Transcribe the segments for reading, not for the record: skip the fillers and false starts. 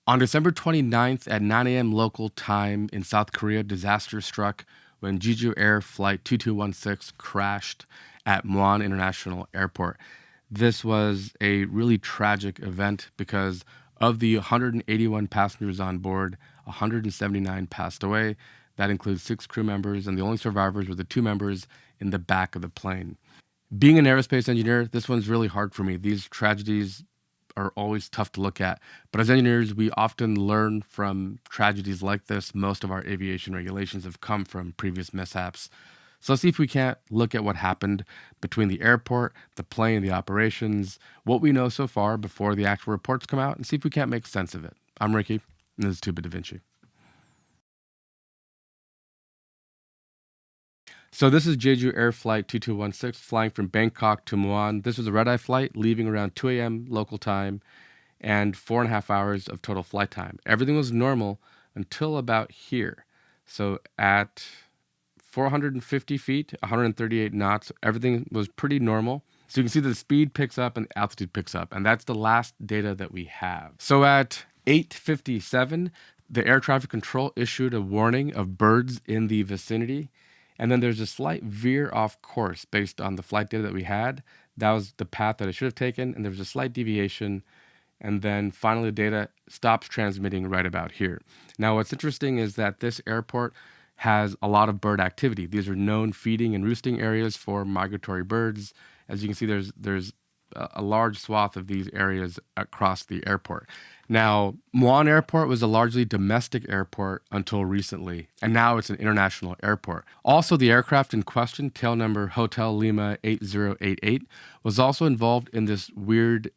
On December 29th at 9 a.m. local time in South Korea, disaster struck when Jeju Air Flight 2216 crashed at Muan International Airport. This was a really tragic event because of the 181 passengers on board, 179 passed away. That includes 6 crew members, and the only survivors were the 2 members in the back of the plane. Being an aerospace engineer, this one's really hard for me. These tragedies are always tough to look at. But as engineers, we often learn from tragedies like this. Most of our aviation regulations have come from previous mishaps. So let's see if we can't look at what happened between the airport, the plane, the operations, what we know so far before the actual reports come out, and see if we can't make sense of it. I'm Ricky, and this is Tube Da Vinci. So this is Jeju Air Flight 2216 flying from Bangkok to Muan. This was a red-eye flight leaving around 2 a.m. local time and 4.5 hours of total flight time. Everything was normal until about here. So at 450 feet, 138 knots, everything was pretty normal. So you can see that the speed picks up and the altitude picks up, and that's the last data that we have. So at 8:57, the air traffic control issued a warning of birds in the vicinity. And then there's a slight veer off course based on the flight data that we had. That was the path that I should have taken, and there was a slight deviation. And then finally, the data stops transmitting right about here. Now, what's interesting is that this airport has a lot of bird activity. These are known feeding and roosting areas for migratory birds. As you can see, there's a large swath of these areas across the airport. Now, Muan Airport was a largely domestic airport until recently, and now it's an international airport. Also, the aircraft in question, tail number Hotel Lima 8088, was also involved in this weird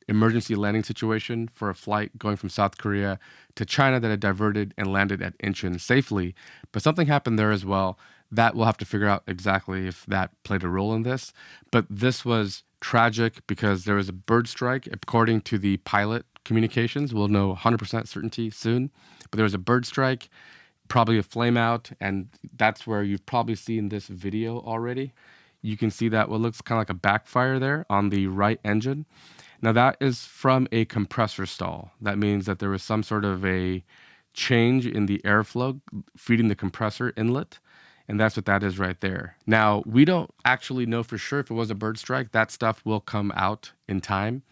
emergency landing situation for a flight going from South Korea to China that had diverted and landed at Incheon safely. But something happened there as well. That we'll have to figure out exactly if that played a role in this. But this was tragic because there was a bird strike. According to the pilot communications, we'll know 100% certainty soon. But there was a bird strike, probably a flame out, and that's where you've probably seen this video already. You can see that what looks kind of like a backfire there on the right engine. Now that is from a compressor stall. That means that there was some sort of a change in the airflow feeding the compressor inlet. And that's what that is right there. Now, we don't actually know for sure if it was a bird strike. That stuff will come out in time.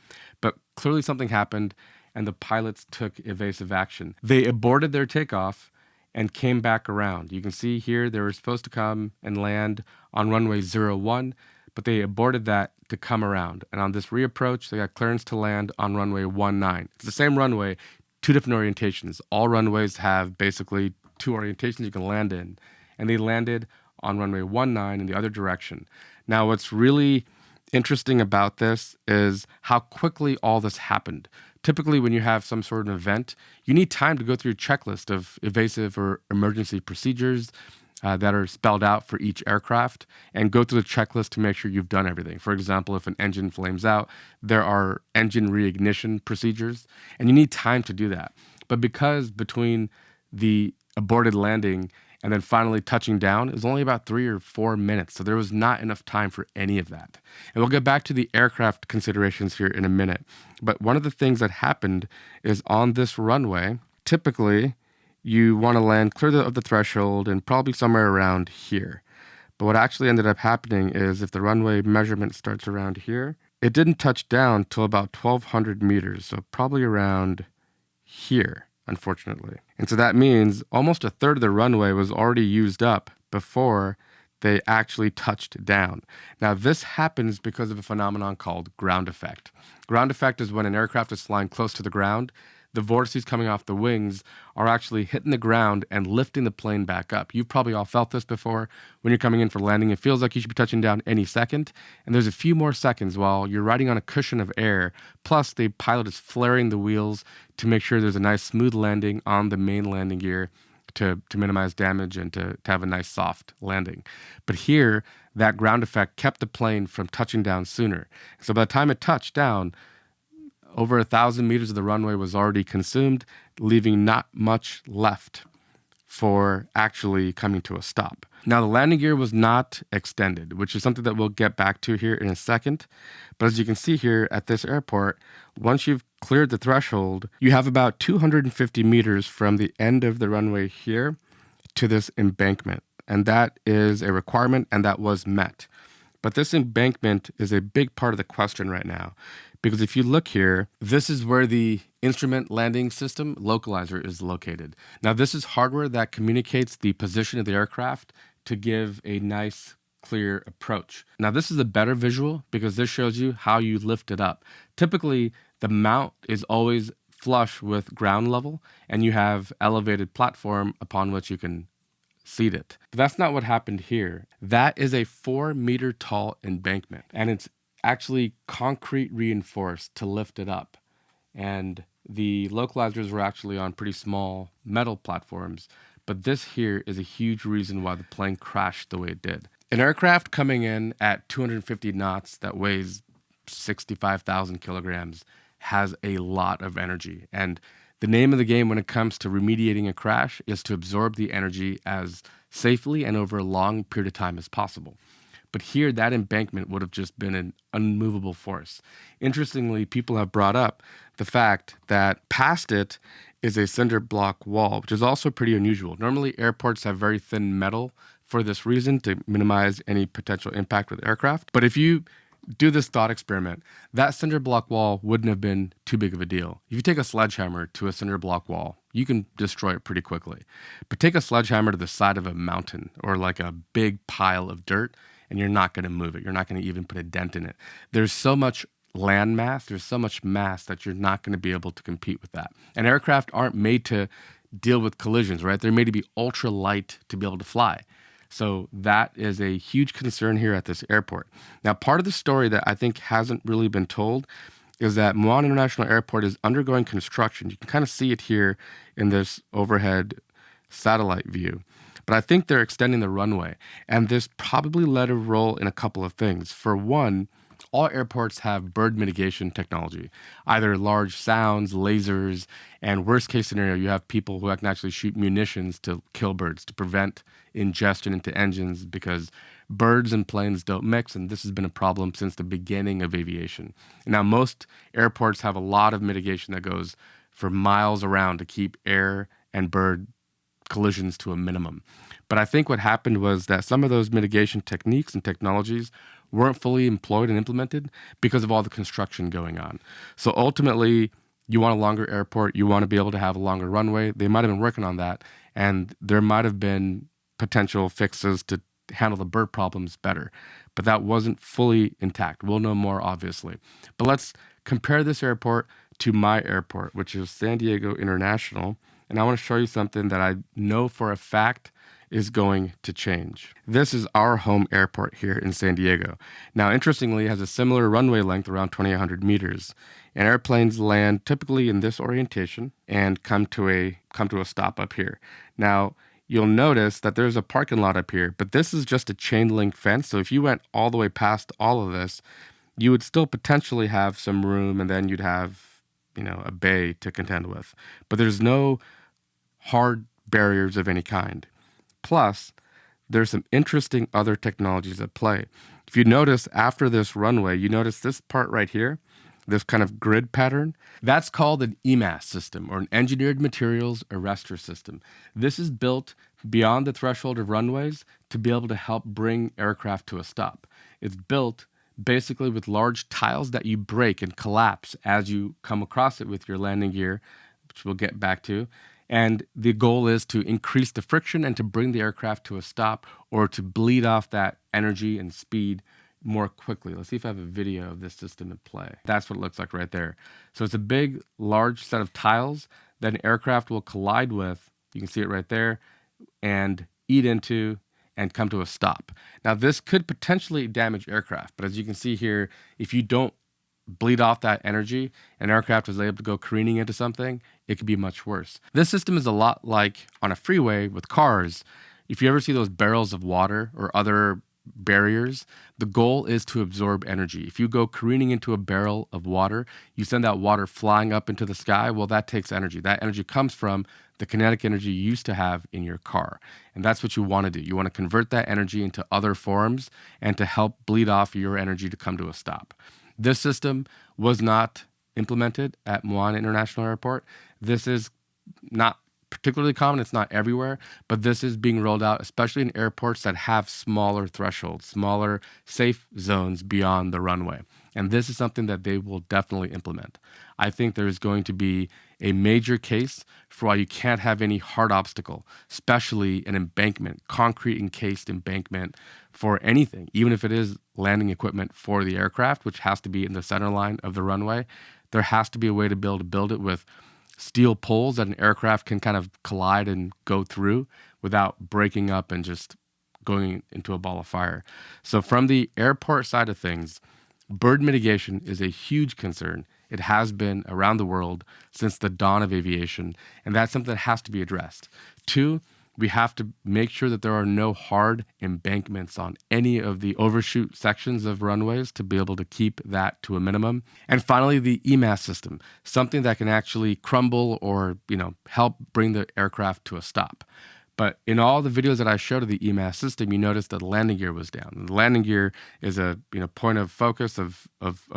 But clearly something happened, and the pilots took evasive action. They aborted their takeoff and came back around. You can see here they were supposed to come and land on runway 01, but they aborted that to come around. And on this reapproach, they got clearance to land on runway 19. It's the same runway, 2 different orientations. All runways have basically 2 orientations you can land in. And they landed on runway 19 in the other direction. Now, what's really interesting about this is how quickly all this happened. Typically, when you have some sort of event, you need time to go through a checklist of evasive or emergency procedures that are spelled out for each aircraft and go through the checklist to make sure you've done everything. For example, if an engine flames out, there are engine reignition procedures, and you need time to do that. But because between the aborted landing and then finally touching down is only about 3 or 4 minutes. So there was not enough time for any of that. And we'll get back to the aircraft considerations here in a minute. But one of the things that happened is on this runway, typically you want to land clear of the threshold and probably somewhere around here. But what actually ended up happening is if the runway measurement starts around here, it didn't touch down till about 1,200 meters. So probably around here, unfortunately. And so that means almost a third of the runway was already used up before they actually touched down. Now, this happens because of a phenomenon called ground effect. Ground effect is when an aircraft is flying close to the ground, the vortices coming off the wings are actually hitting the ground and lifting the plane back up. You've probably all felt this before. When you're coming in for landing, it feels like you should be touching down any second. And there's a few more seconds while you're riding on a cushion of air. Plus, the pilot is flaring the wheels to make sure there's a nice smooth landing on the main landing gear to minimize damage and to have a nice soft landing. But here, that ground effect kept the plane from touching down sooner. So by the time it touched down, over 1,000 meters of the runway was already consumed, leaving not much left for actually coming to a stop. Now, the landing gear was not extended, which is something that we'll get back to here in a second. But as you can see here at this airport, once you've cleared the threshold, you have about 250 meters from the end of the runway here to this embankment. And that is a requirement, and that was met. But this embankment is a big part of the question right now. Because if you look here, this is where the instrument landing system localizer is located. Now, this is hardware that communicates the position of the aircraft to give a nice, clear approach. Now, this is a better visual because this shows you how you lift it up. Typically, the mount is always flush with ground level, and you have elevated platform upon which you can seat it. But that's not what happened here. That is a 4-meter tall embankment, and it's actually concrete reinforced to lift it up. And the localizers were actually on pretty small metal platforms, but this here is a huge reason why the plane crashed the way it did. An aircraft coming in at 250 knots that weighs 65,000 kilograms has a lot of energy. And the name of the game when it comes to remediating a crash is to absorb the energy as safely and over a long period of time as possible. But here, that embankment would have just been an unmovable force. Interestingly, people have brought up the fact that past it is a cinder block wall, which is also pretty unusual. Normally, airports have very thin metal for this reason, to minimize any potential impact with aircraft. But if you do this thought experiment, that cinder block wall wouldn't have been too big of a deal. If you take a sledgehammer to a cinder block wall, you can destroy it pretty quickly. But take a sledgehammer to the side of a mountain or like a big pile of dirt, and you're not going to move it. You're not going to even put a dent in it. There's so much land mass, there's so much mass that you're not going to be able to compete with that. And aircraft aren't made to deal with collisions, right? They're made to be ultra light to be able to fly. So that is a huge concern here at this airport. Now, part of the story that I think hasn't really been told is that Muan International Airport is undergoing construction. You can kind of see it here in this overhead satellite view. But I think they're extending the runway, and this probably led a role in a couple of things. For one, all airports have bird mitigation technology, either large sounds, lasers, and worst case scenario, you have people who can actually shoot munitions to kill birds, to prevent ingestion into engines, because birds and planes don't mix, and this has been a problem since the beginning of aviation. Now, most airports have a lot of mitigation that goes for miles around to keep air and bird collisions to a minimum. But I think what happened was that some of those mitigation techniques and technologies weren't fully employed and implemented because of all the construction going on. So ultimately, you want a longer airport, you want to be able to have a longer runway. They might have been working on that, and there might have been potential fixes to handle the bird problems better. But that wasn't fully intact. We'll know more, obviously. But let's compare this airport to my airport, which is San Diego International. And I want to show you something that I know for a fact is going to change. This is our home airport here in San Diego. Now, interestingly, it has a similar runway length, around 2,800 meters. And airplanes land typically in this orientation and come to a stop up here. Now, you'll notice that there's a parking lot up here, but this is just a chain link fence. So if you went all the way past all of this, you would still potentially have some room, and then you'd have, a bay to contend with. But there's no hard barriers of any kind. Plus, there's some interesting other technologies at play. If you notice after this runway, you notice this part right here, this kind of grid pattern. That's called an EMAS system, or an Engineered Materials Arrestor System. This is built beyond the threshold of runways to be able to help bring aircraft to a stop. It's built basically with large tiles that you break and collapse as you come across it with your landing gear, which we'll get back to. And the goal is to increase the friction and to bring the aircraft to a stop, or to bleed off that energy and speed more quickly. Let's see if I have a video of this system in play. That's what it looks like right there. So it's a big, large set of tiles that an aircraft will collide with. You can see it right there, and eat into and come to a stop. Now, this could potentially damage aircraft, but as you can see here, if you don't bleed off that energy, an aircraft is able to go careening into something, it could be much worse. This system is a lot like on a freeway with cars. If you ever see those barrels of water or other barriers. The goal is to absorb energy. If you go careening into a barrel of water, you send that water flying up into the sky. Well, that takes energy. That energy comes from the kinetic energy you used to have in your car. And that's what you want to do. You want to convert that energy into other forms and to help bleed off your energy to come to a stop. This system was not implemented at Muan International Airport. This is not particularly common. It's not everywhere, but this is being rolled out, especially in airports that have smaller thresholds, smaller safe zones beyond the runway. And this is something that they will definitely implement. I think there is going to be a major case for why you can't have any hard obstacle, especially an embankment, concrete encased embankment for anything, even if it is landing equipment for the aircraft, which has to be in the center line of the runway. There has to be a way to build it with steel poles that an aircraft can kind of collide and go through without breaking up and just going into a ball of fire. So from the airport side of things, bird mitigation is a huge concern. It has been around the world since the dawn of aviation, and that's something that has to be addressed. Two, we have to make sure that there are no hard embankments on any of the overshoot sections of runways to be able to keep that to a minimum. And finally, the EMAS system, something that can actually crumble or, help bring the aircraft to a stop. But in all the videos that I showed of the EMAS system, you notice that the landing gear was down. The landing gear is a point of focus of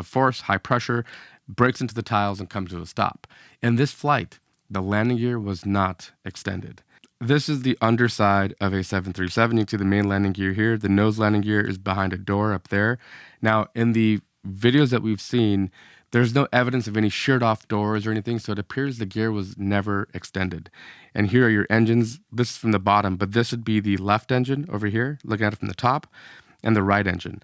force, high pressure, breaks into the tiles and comes to a stop. In this flight, the landing gear was not extended. This is the underside of a 737. You can see the main landing gear here. The nose landing gear is behind a door up there. Now, in the videos that we've seen, there's no evidence of any sheared off doors or anything, so it appears the gear was never extended. And here are your engines. This is from the bottom, but this would be the left engine over here, looking at it from the top, and the right engine.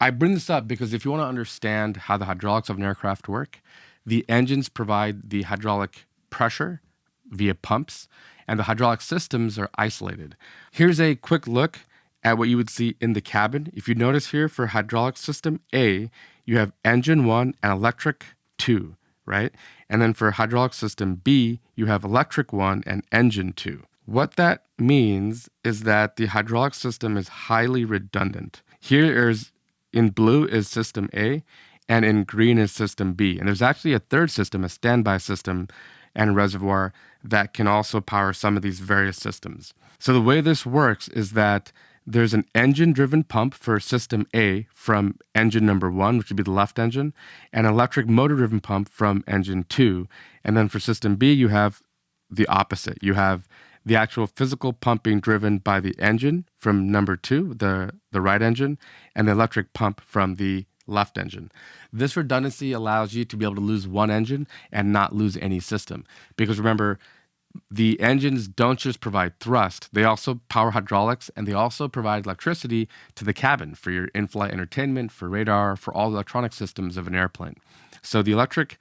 I bring this up because if you want to understand how the hydraulics of an aircraft work, the engines provide the hydraulic pressure via pumps, and the hydraulic systems are isolated. Here's a quick look at what you would see in the cabin. If you notice here for hydraulic system A, you have engine 1 and electric 2, right? And then for hydraulic system B, you have electric 1 and engine 2. What that means is that the hydraulic system is highly redundant. Here is in blue is system A, and in green is system B. And there's actually a third system, a standby system and reservoir that can also power some of these various systems. So the way this works is that there's an engine-driven pump for system A from engine number 1, which would be the left engine, and an electric motor-driven pump from engine 2. And then for system B, you have the opposite. You have the actual physical pumping driven by the engine from number 2, the right engine, and the electric pump from the left engine. This redundancy allows you to be able to lose one engine and not lose any system. Because remember, the engines don't just provide thrust, they also power hydraulics, and they also provide electricity to the cabin for your in-flight entertainment, for radar, for all the electronic systems of an airplane. So the electric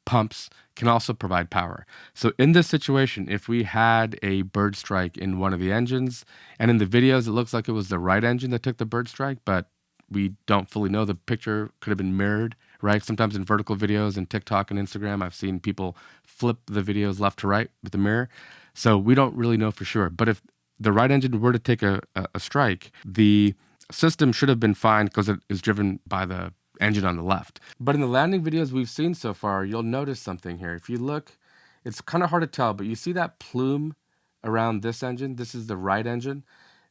pumps can also provide power. So in this situation, if we had a bird strike in one of the engines, and in the videos it looks like it was the right engine that took the bird strike, but we don't fully know. The picture could have been mirrored, right? Sometimes in vertical videos and TikTok and Instagram, I've seen people flip the videos left to right with the mirror. So we don't really know for sure. But if the right engine were to take a strike, the system should have been fine because it is driven by the engine on the left. But in the landing videos we've seen so far, you'll notice something here. If you look, it's kind of hard to tell, but you see that plume around this engine? This is the right engine.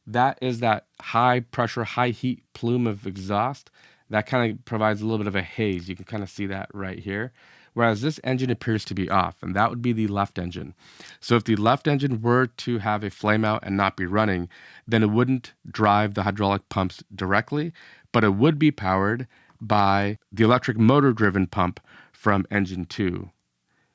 That is that high pressure, high heat plume of exhaust that kind of provides a little bit of a haze. You can kind of see that right here. Whereas this engine appears to be off, and that would be the left engine. So if the left engine were to have a flame out and not be running, then it wouldn't drive the hydraulic pumps directly, but it would be powered by the electric motor-driven pump from engine 2,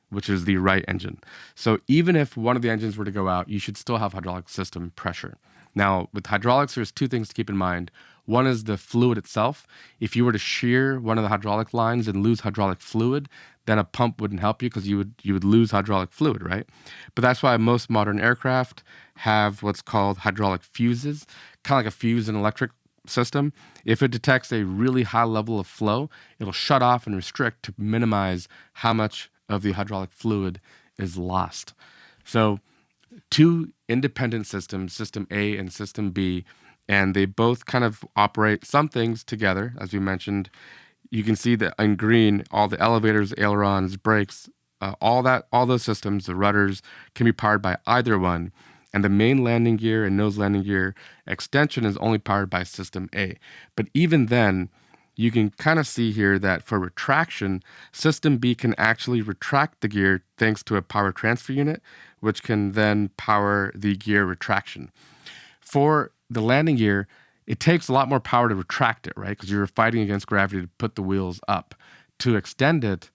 which is the right engine. So even if one of the engines were to go out, you should still have hydraulic system pressure. Now, with hydraulics, there's two things to keep in mind. One is the fluid itself. If you were to shear one of the hydraulic lines and lose hydraulic fluid, then a pump wouldn't help you because you would lose hydraulic fluid, right? But that's why most modern aircraft have what's called hydraulic fuses, kind of like a fuse in an electric system. If it detects a really high level of flow, it'll shut off and restrict to minimize how much of the hydraulic fluid is lost. So two independent systems, System A and System B, and they both kind of operate some things together, as we mentioned. You can see that in green, all the elevators, ailerons, brakes, all those systems, the rudders, can be powered by either one. And the main landing gear and nose landing gear extension is only powered by system A. But even then, you can kind of see here that for retraction, system B can actually retract the gear thanks to a power transfer unit, which can then power the gear retraction. For the landing gear, it takes a lot more power to retract it, right? Because you're fighting against gravity to put the wheels up. To extend it,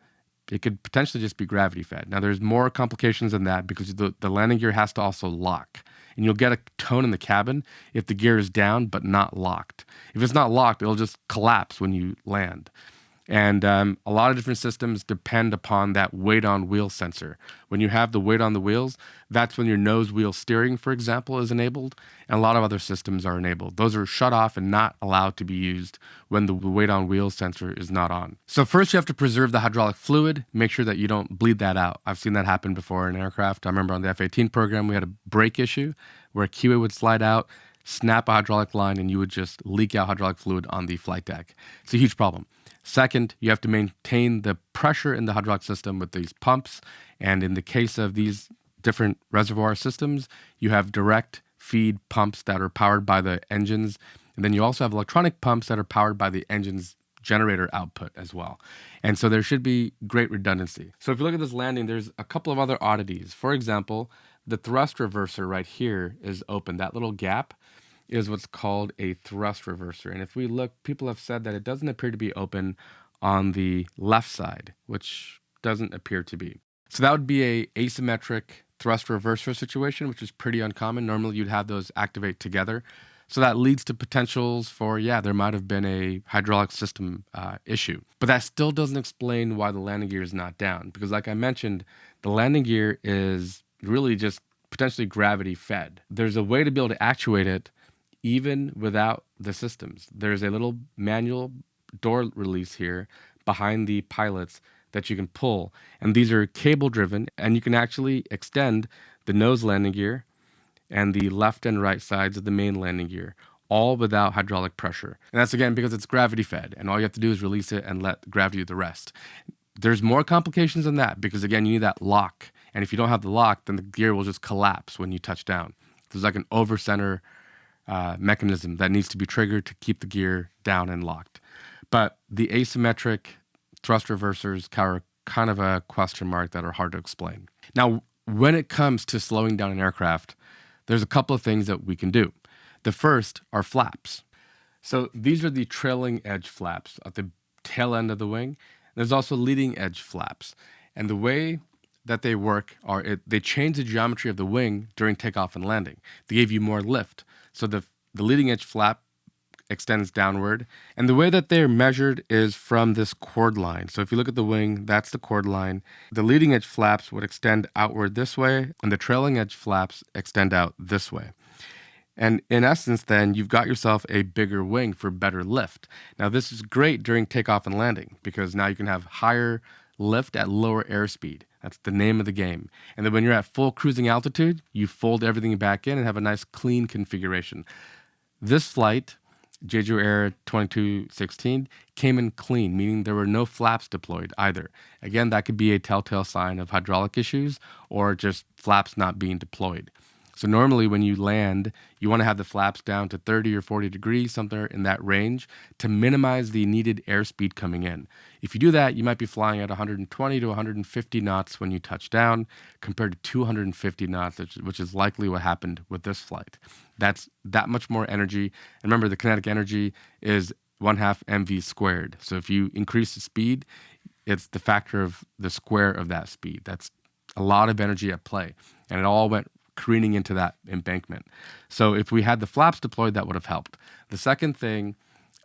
it could potentially just be gravity fed. Now, there's more complications than that because the landing gear has to also lock. And you'll get a tone in the cabin if the gear is down but not locked. If it's not locked, it'll just collapse when you land. And a lot of different systems depend upon that weight on wheel sensor. When you have the weight on the wheels, that's when your nose wheel steering, for example, is enabled. And a lot of other systems are enabled. Those are shut off and not allowed to be used when the weight on wheel sensor is not on. So first you have to preserve the hydraulic fluid, make sure that you don't bleed that out. I've seen that happen before in aircraft. I remember on the F-18 program, we had a brake issue where a keyway would slide out, snap a hydraulic line, and you would just leak out hydraulic fluid on the flight deck. It's a huge problem. Second, you have to maintain the pressure in the hydraulic system with these pumps. And in the case of these different reservoir systems, you have direct feed pumps that are powered by the engines. And then you also have electronic pumps that are powered by the engine's generator output as well. And so there should be great redundancy. So if you look at this landing, there's a couple of other oddities. For example, the thrust reverser right here is open. That little gap is what's called a thrust reverser. And if we look, people have said that it doesn't appear to be open on the left side, which doesn't appear to be. So that would be a asymmetric thrust reverser situation, which is pretty uncommon. Normally you'd have those activate together. So that leads to potentials for, there might have been a hydraulic system issue. But that still doesn't explain why the landing gear is not down. Because like I mentioned, the landing gear is really just potentially gravity fed. There's a way to be able to actuate it even without the systems. There's a little manual door release here behind the pilots that you can pull. And these are cable driven, and you can actually extend the nose landing gear and the left and right sides of the main landing gear, all without hydraulic pressure. And that's again because it's gravity fed, and all you have to do is release it and let gravity do the rest. There's more complications than that because again, you need that lock. And if you don't have the lock, then the gear will just collapse when you touch down. There's like an over center mechanism that needs to be triggered to keep the gear down and locked. But the asymmetric thrust reversers are kind of a question mark that are hard to explain. Now, when it comes to slowing down an aircraft, there's a couple of things that we can do. The first are flaps. So these are the trailing edge flaps at the tail end of the wing. There's also leading edge flaps. And the way that they work are they change the geometry of the wing during takeoff and landing. They give you more lift. So the leading edge flap extends downward. And the way that they're measured is from this chord line. So if you look at the wing, that's the chord line. The leading edge flaps would extend outward this way, and the trailing edge flaps extend out this way. And in essence, then, you've got yourself a bigger wing for better lift. Now, this is great during takeoff and landing because now you can have higher lift at lower airspeed. That's the name of the game. And then when you're at full cruising altitude, you fold everything back in and have a nice clean configuration. This flight, Jeju Air 2216, came in clean, meaning there were no flaps deployed either. Again, that could be a telltale sign of hydraulic issues or just flaps not being deployed. So normally when you land, you want to have the flaps down to 30 or 40 degrees, something in that range, to minimize the needed airspeed coming in. If you do that, you might be flying at 120 to 150 knots when you touch down, compared to 250 knots, which is likely what happened with this flight. That's that much more energy. And remember, the kinetic energy is 1/2 mv squared. So if you increase the speed, it's the factor of the square of that speed. That's a lot of energy at play. And it all went careening into that embankment. So if we had the flaps deployed, that would have helped. The second thing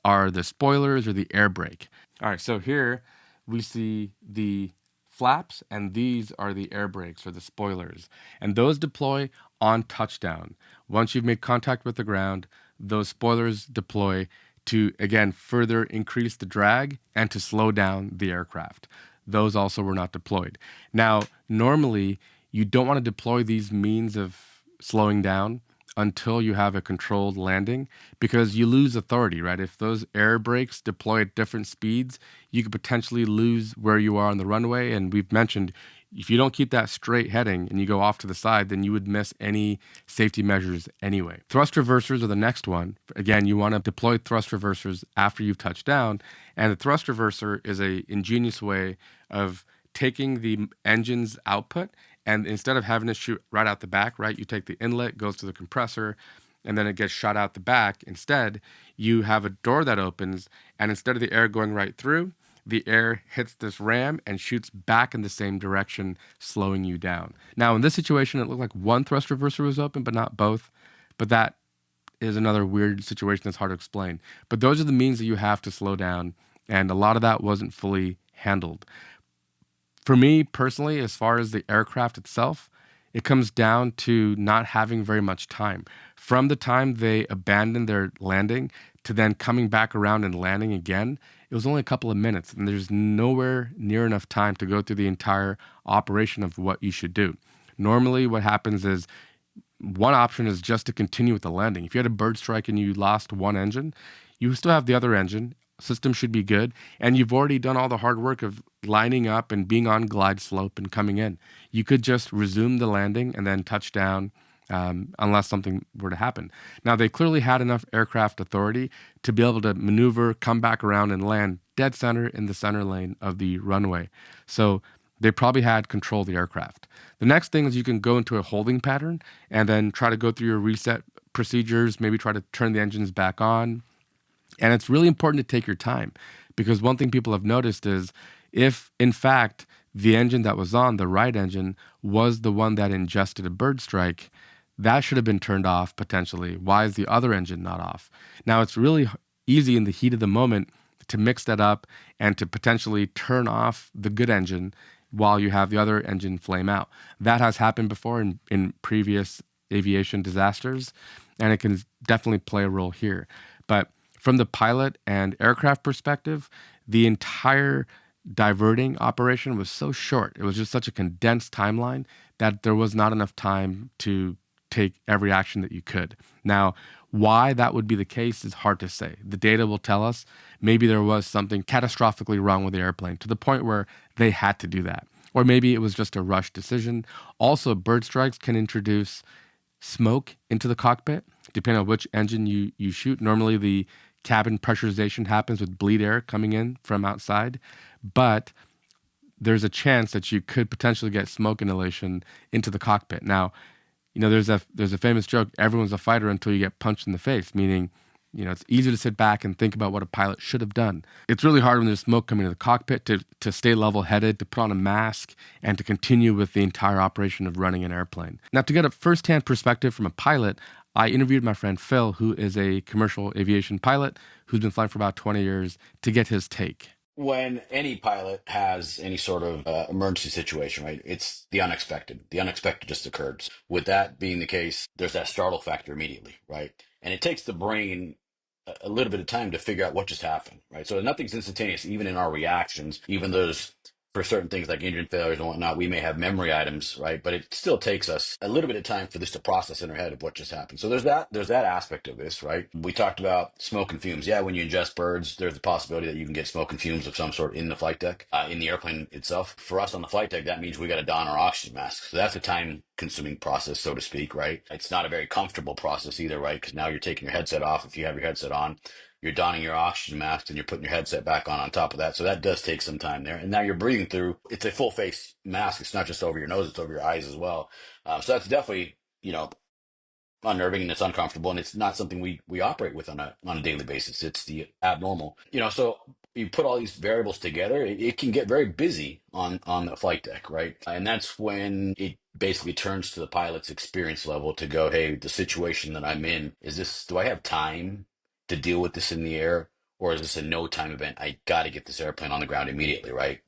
are the spoilers or the air brake. All right, so here we see the flaps, and these are the air brakes or the spoilers. And those deploy on touchdown. Once you've made contact with the ground, those spoilers deploy to, again, further increase the drag and to slow down the aircraft. Those also were not deployed. Now, normally, you don't want to deploy these means of slowing down until you have a controlled landing because you lose authority, right? If those air brakes deploy at different speeds, you could potentially lose where you are on the runway. And we've mentioned if you don't keep that straight heading and you go off to the side, then you would miss any safety measures anyway. Thrust reversers are the next one. Again, you want to deploy thrust reversers after you've touched down. And the thrust reverser is a ingenious way of taking the engine's output, and instead of having to shoot right out the back, right, you take the inlet, goes to the compressor, and then it gets shot out the back. Instead, you have a door that opens, and instead of the air going right through, the air hits this ram and shoots back in the same direction, slowing you down. Now, in this situation, it looked like one thrust reverser was open, but not both. But that is another weird situation that's hard to explain. But those are the means that you have to slow down, and a lot of that wasn't fully handled. For me personally, as far as the aircraft itself, it comes down to not having very much time. From the time they abandoned their landing to then coming back around and landing again, it was only a couple of minutes, and there's nowhere near enough time to go through the entire operation of what you should do. Normally, what happens is one option is just to continue with the landing. If you had a bird strike and you lost one engine, you still have the other engine. System should be good. And you've already done all the hard work of lining up and being on glide slope and coming in. You could just resume the landing and then touch down unless something were to happen. Now, they clearly had enough aircraft authority to be able to maneuver, come back around, and land dead center in the center lane of the runway. So they probably had control of the aircraft. The next thing is you can go into a holding pattern and then try to go through your reset procedures, maybe try to turn the engines back on. And it's really important to take your time because one thing people have noticed is if, in fact, the engine that was on, the right engine, was the one that ingested a bird strike, that should have been turned off potentially. Why is the other engine not off? Now, it's really easy in the heat of the moment to mix that up and to potentially turn off the good engine while you have the other engine flame out. That has happened before in previous aviation disasters, and it can definitely play a role here. But from the pilot and aircraft perspective, the entire diverting operation was so short. It was just such a condensed timeline that there was not enough time to take every action that you could. Now, why that would be the case is hard to say. The data will tell us maybe there was something catastrophically wrong with the airplane to the point where they had to do that. Or maybe it was just a rush decision. Also, bird strikes can introduce smoke into the cockpit, depending on which engine you shoot. Normally, the cabin pressurization happens with bleed air coming in from outside, but there's a chance that you could potentially get smoke inhalation into the cockpit. Now, there's a famous joke, everyone's a fighter until you get punched in the face, meaning, it's easy to sit back and think about what a pilot should have done. It's really hard when there's smoke coming into the cockpit to stay level-headed, to put on a mask, and to continue with the entire operation of running an airplane. Now, to get a first-hand perspective from a pilot, I interviewed my friend Phil, who is a commercial aviation pilot who's been flying for about 20 years, to get his take. When any pilot has any sort of emergency situation, right? It's the unexpected. The unexpected just occurs. With that being the case, there's that startle factor immediately, right? And it takes the brain a little bit of time to figure out what just happened, right? So nothing's instantaneous, even in our reactions, even those for certain things like engine failures and whatnot, we may have memory items, right? But it still takes us a little bit of time for this to process in our head of what just happened. So there's that aspect of this, right? We talked about smoke and fumes. Yeah, when you ingest birds, there's a possibility that you can get smoke and fumes of some sort in the flight deck, in the airplane itself. For us on the flight deck, that means we got to don our oxygen mask. So that's a time consuming process, so to speak, right? It's not a very comfortable process either, right? Because now you're taking your headset off if you have your headset on, you're donning your oxygen mask and you're putting your headset back on top of that. So that does take some time there. And now you're breathing through, it's a full face mask. It's not just over your nose, it's over your eyes as well. So that's definitely, unnerving and it's uncomfortable and it's not something we operate with on a daily basis. It's the abnormal, so you put all these variables together, it can get very busy on the flight deck, right? And that's when it basically turns to the pilot's experience level to go, hey, the situation that I'm in, do I have time to deal with this in the air, or is this a no time event? I got to get this airplane on the ground immediately, right?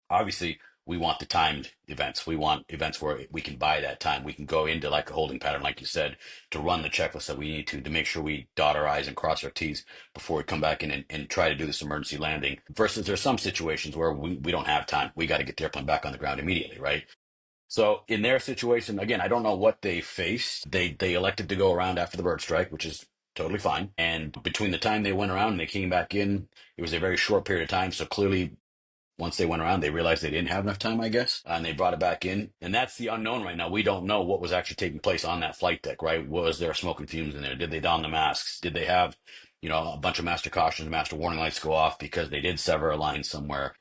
Obviously we want the timed events. We want events where we can buy that time. We can go into like a holding pattern, like you said, to run the checklist that we need to make sure we dot our I's and cross our T's before we come back in and try to do this emergency landing. Versus there's some situations where we don't have time. We got to get the airplane back on the ground immediately, right? So in their situation, again, I don't know what they faced. They elected to go around after the bird strike, which is totally fine. And between the time they went around and they came back in, it was a very short period of time. So clearly once they went around, they realized they didn't have enough time, I guess, and they brought it back in. And that's the unknown right now. We don't know what was actually taking place on that flight deck, right? Was there smoke and fumes in there? Did they don the masks? Did they have, a bunch of master cautions, master warning lights go off because they did sever a line somewhere?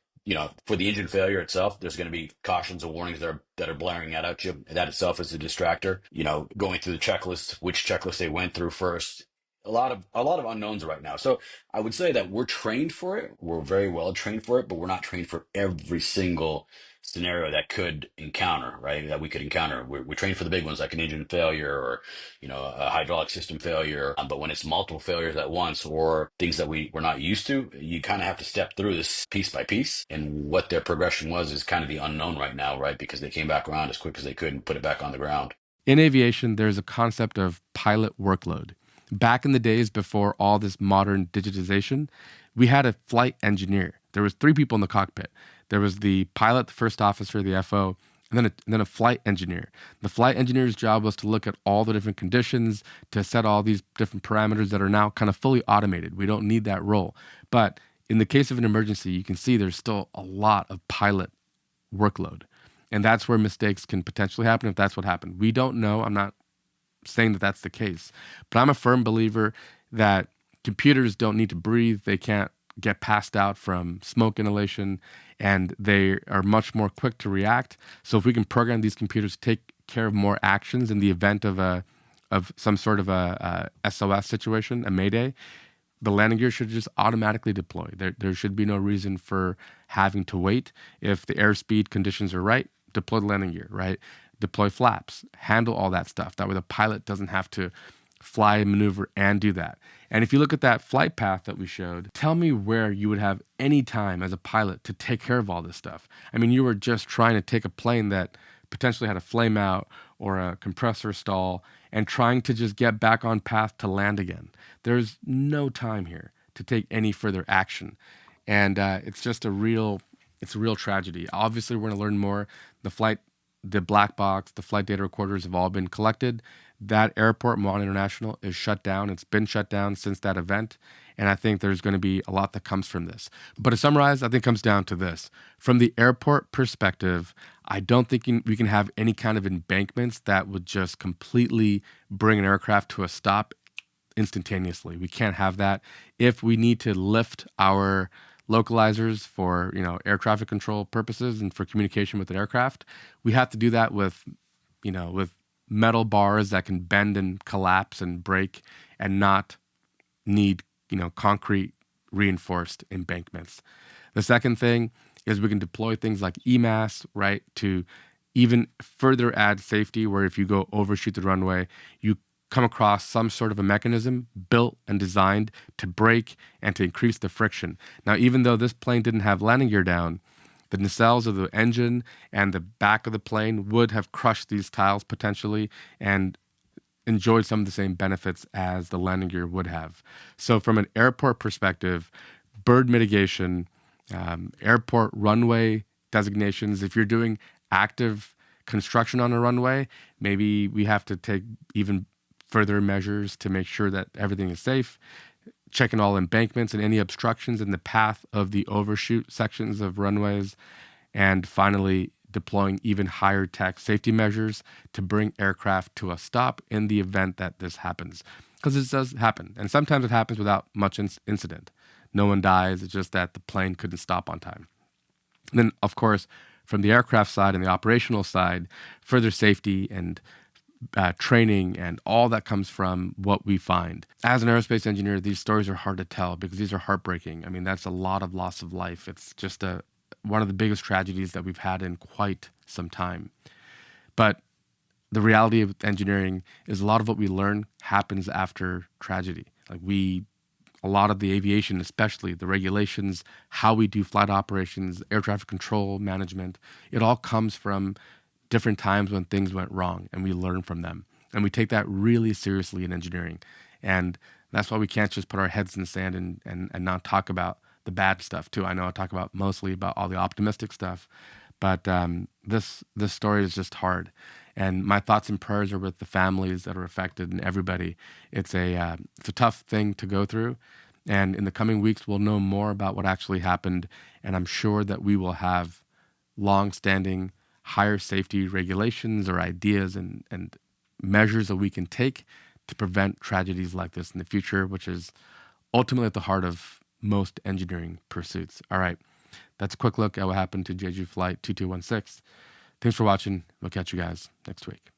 For the engine failure itself, there's going to be cautions and warnings that are blaring out at you. That itself is a distractor. Going through the checklist, which checklist they went through first. A lot of unknowns right now. So I would say that we're trained for it. We're very well trained for it, but we're not trained for every single scenario that could encounter, right? That we could encounter. We're trained for the big ones like an engine failure or, a hydraulic system failure. But when it's multiple failures at once or things that we're not used to, you kind of have to step through this piece by piece. And what their progression was is kind of the unknown right now, right? Because they came back around as quick as they could and put it back on the ground. In aviation, there's a concept of pilot workload. Back in the days before all this modern digitization, we had a flight engineer. There was three people in the cockpit. There was the pilot, the first officer, the FO, and then a flight engineer. The flight engineer's job was to look at all the different conditions, to set all these different parameters that are now kind of fully automated. We don't need that role. But in the case of an emergency, you can see there's still a lot of pilot workload. And that's where mistakes can potentially happen if that's what happened. We don't know. I'm not saying that that's the case, but I'm a firm believer that computers don't need to breathe. They can't get passed out from smoke inhalation, and they are much more quick to react. So if we can program these computers to take care of more actions in the event of some sort of a SOS situation, a mayday, the landing gear should just automatically deploy. There should be no reason for having to wait. If the airspeed conditions are right, deploy the landing gear, right? Deploy flaps, handle all that stuff. That way the pilot doesn't have to fly, maneuver, and do that. And if you look at that flight path that we showed, tell me where you would have any time as a pilot to take care of all this stuff. I mean, you were just trying to take a plane that potentially had a flame out or a compressor stall and trying to just get back on path to land again. There's no time here to take any further action. And it's just it's a real tragedy. Obviously, we're going to learn more. The black box, the flight data recorders have all been collected. That airport, Muan International, is shut down. It's been shut down since that event. And I think there's going to be a lot that comes from this. But to summarize, I think it comes down to this. From the airport perspective, I don't think we can have any kind of embankments that would just completely bring an aircraft to a stop instantaneously. We can't have that. If we need to lift our localizers for air traffic control purposes and for communication with an aircraft, we have to do that with metal bars that can bend and collapse and break and not need concrete reinforced embankments. The second thing is we can deploy things like EMAS, right, to even further add safety, where if you go overshoot the runway, you come across some sort of a mechanism built and designed to brake and to increase the friction. Now, even though this plane didn't have landing gear down, the nacelles of the engine and the back of the plane would have crushed these tiles potentially and enjoyed some of the same benefits as the landing gear would have. So from an airport perspective, bird mitigation, airport runway designations, if you're doing active construction on a runway, maybe we have to take even further measures to make sure that everything is safe, checking all embankments and any obstructions in the path of the overshoot sections of runways, and finally deploying even higher tech safety measures to bring aircraft to a stop in the event that this happens. Because this does happen, and sometimes it happens without much incident. No one dies, it's just that the plane couldn't stop on time. And then, of course, from the aircraft side and the operational side, further safety and training and all that comes from what we find. As an aerospace engineer, these stories are hard to tell because these are heartbreaking. I mean, that's a lot of loss of life. It's just one of the biggest tragedies that we've had in quite some time. But the reality of engineering is a lot of what we learn happens after tragedy. A lot of the aviation, especially the regulations, how we do flight operations, air traffic control management, it all comes from different times when things went wrong, and we learn from them. And we take that really seriously in engineering. And that's why we can't just put our heads in the sand and not talk about the bad stuff too. I know I talk about mostly about all the optimistic stuff, but this story is just hard, and my thoughts and prayers are with the families that are affected and everybody. It's a tough thing to go through, and in the coming weeks we'll know more about what actually happened, and I'm sure that we will have long-standing higher safety regulations or ideas and measures that we can take to prevent tragedies like this in the future, which is ultimately at the heart of most engineering pursuits. All right, that's a quick look at what happened to Jeju Flight 2216. Thanks for watching. We'll catch you guys next week.